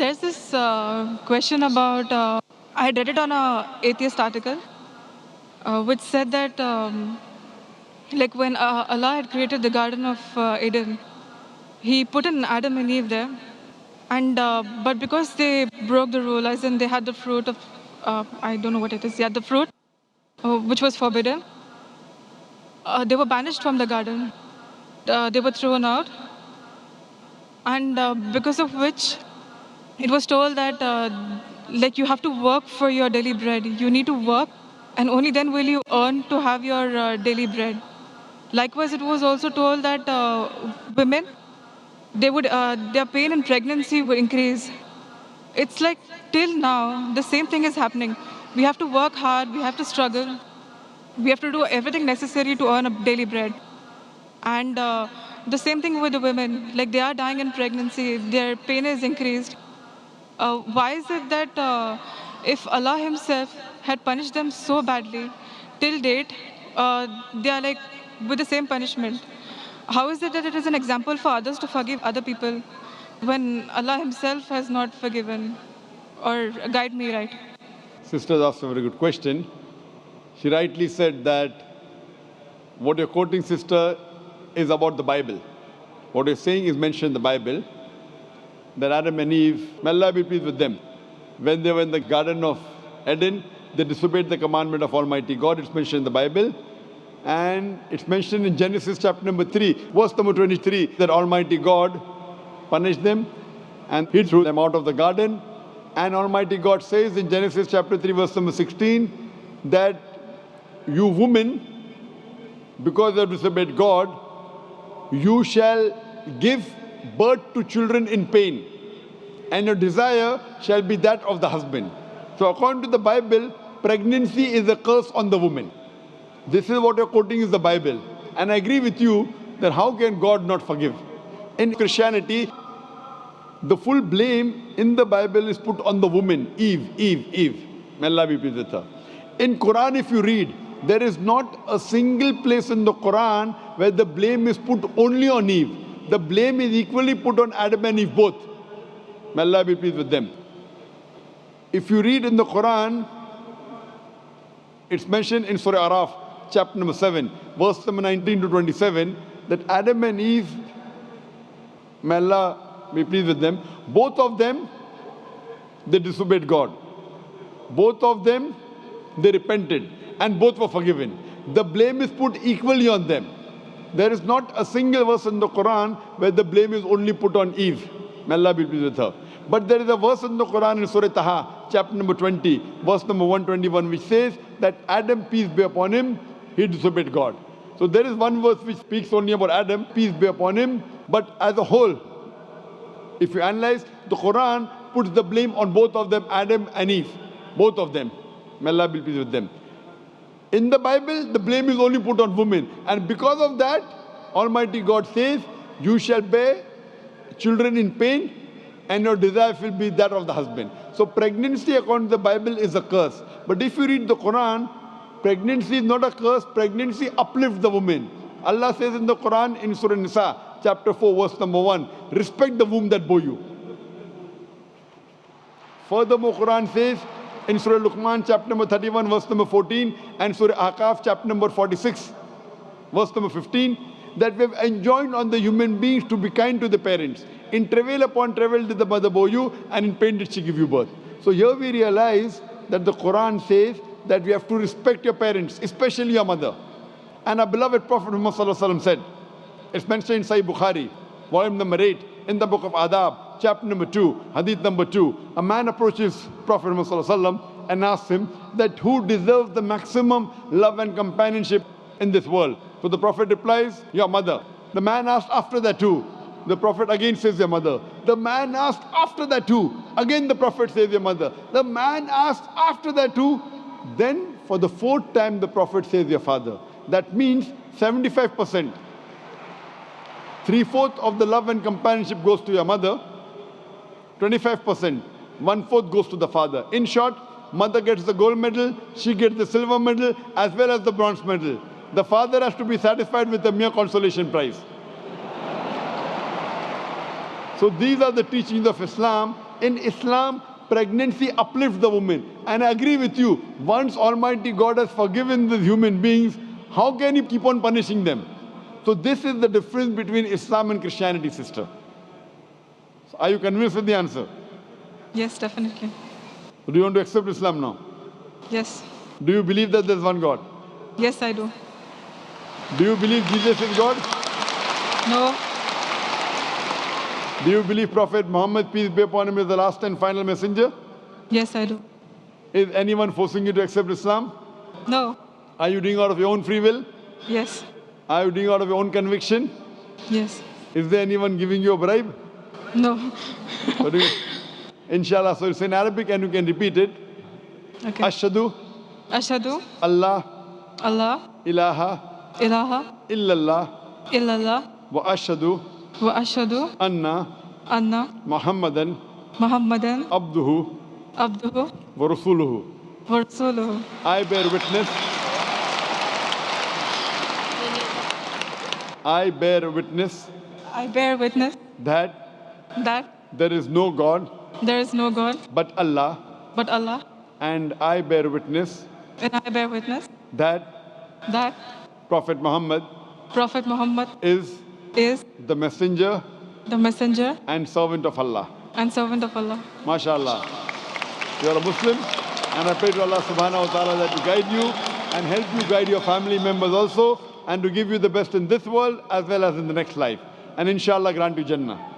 There's this question about, I read it on a atheist article, which said that, like when Allah had created the Garden of Eden, He put in Adam and Eve there, and but because they broke the rule, as in they had the fruit of, I don't know what it is, yeah, the fruit, which was forbidden, they were banished from the garden. They were thrown out, and because of which it was told that like you have to work for your daily bread. You need to work, and only then will you earn to have your daily bread. Likewise, it was also told that women, their pain in pregnancy would increase. It's like till now the same thing is happening. We have to work hard. We have to struggle. We have to do everything necessary to earn a daily bread. And the same thing with the women. Like they are dying in pregnancy. Their pain is increased. Why is it that if Allah Himself had punished them so badly, till date, they are like with the same punishment? How is it that it is an example for others to forgive other people when Allah Himself has not forgiven? Or guide me right. Sisters asked a very good question. She rightly said that what you're quoting, sister, is about the Bible. What you're saying is mentioned in the Bible, that Adam and Eve, may Allah be pleased with them, when they were in the Garden of Eden, they disobeyed the commandment of Almighty God. It's mentioned in the Bible. And it's mentioned in Genesis chapter number 3, verse number 23, that Almighty God punished them and He threw them out of the garden. And Almighty God says in Genesis chapter 3, verse number 16, that you women, because you have disobeyed God, you shall give birth to children in pain, and your desire shall be that of the husband. So according to the Bible, pregnancy is a curse on the woman. This is what you're quoting is the Bible. And I agree with you that how can God not forgive? In Christianity, the full blame in the Bible is put on the woman, Eve. May Allah be pleased with her. In Quran, if you read, there is not a single place in the Quran where the blame is put only on Eve. The blame is equally put on Adam and Eve both. May Allah be pleased with them. If you read in the Quran, it's mentioned in Surah Araf, chapter number 7, verse number 19 to 27, that Adam and Eve, may Allah be pleased with them, both of them, they disobeyed God. Both of them, they repented, and both were forgiven. The blame is put equally on them. There is not a single verse in the Quran where the blame is only put on Eve. May Allah be pleased with her. But there is a verse in the Quran in Surah Taha, chapter number 20, verse number 121, which says that Adam, peace be upon him, he disobeyed God. So there is one verse which speaks only about Adam, peace be upon him. But as a whole, if you analyze, the Quran puts the blame on both of them, Adam and Eve. Both of them. May Allah be pleased with them. In the Bible, the blame is only put on women. And because of that, Almighty God says, you shall bear children in pain, and your desire will be that of the husband. So pregnancy, according to the Bible, is a curse. But if you read the Quran, pregnancy is not a curse. Pregnancy uplifts the woman. Allah says in the Quran, in Surah Nisa, chapter 4, verse number 1, respect the womb that bore you. Furthermore, Quran says, in Surah Luqman, chapter number 31, verse number 14, and Surah Ahqaf, chapter number 46, verse number 15, that we have enjoined on the human beings to be kind to the parents. In travail upon travail did the mother bore you, and in pain did she give you birth. So here we realize that the Quran says that we have to respect your parents, especially your mother. And our beloved Prophet Muhammad ﷺ said, it's mentioned in Sahih Bukhari, volume number 8, in the book of Adab, chapter number 2, hadith number 2, a man approaches Prophet Muhammad ﷺ and asks him that who deserves the maximum love and companionship in this world. So the Prophet replies, your mother. The man asked after that too. The Prophet again says your mother. The man asked after that too. Again the Prophet says your mother. The man asked after that too. Then for the fourth time the Prophet says your father. That means 75%. 3/4 of the love and companionship goes to your mother. 25%. 1/4 goes to the father. In short, mother gets the gold medal, she gets the silver medal as well as the bronze medal. The father has to be satisfied with a mere consolation prize. So these are the teachings of Islam, In Islam, pregnancy uplifts the woman. And I agree with you, once Almighty God has forgiven the human beings, how can you keep on punishing them? So this is the difference between Islam and Christianity, sister. So are you convinced with the answer? Yes, definitely. Do you want to accept Islam now? Yes. Do you believe that there's one God? Yes, I do. Do you believe Jesus is God? No. Do you believe Prophet Muhammad, peace be upon him, is the last and final messenger? Yes, I do. Is anyone forcing you to accept Islam? No. Are you doing out of your own free will? Yes. Are you doing out of your own conviction? Yes. Is there anyone giving you a bribe? No. What do you, inshallah, so it's in Arabic and you can repeat it. Okay. Ashhadu Ashhadu Allah Allah ilaha ilaha illallah illallah wa ashhadu wa ashhadu anna anna Muhammadan Muhammadan abduhu abduhu wa rasuluhu. wa rasuluhu. I bear witness. I bear witness I bear witness that that there is no God there is no God but Allah, but Allah, and I bear witness and I bear witness that that Prophet Muhammad Prophet Muhammad is is the messenger the messenger and servant of Allah. and servant of Allah. MashaAllah. You are a Muslim, and I pray to Allah subhanahu wa ta'ala that to guide you and help you guide your family members also, and to give you the best in this world as well as in the next life. And inshallah grant you Jannah.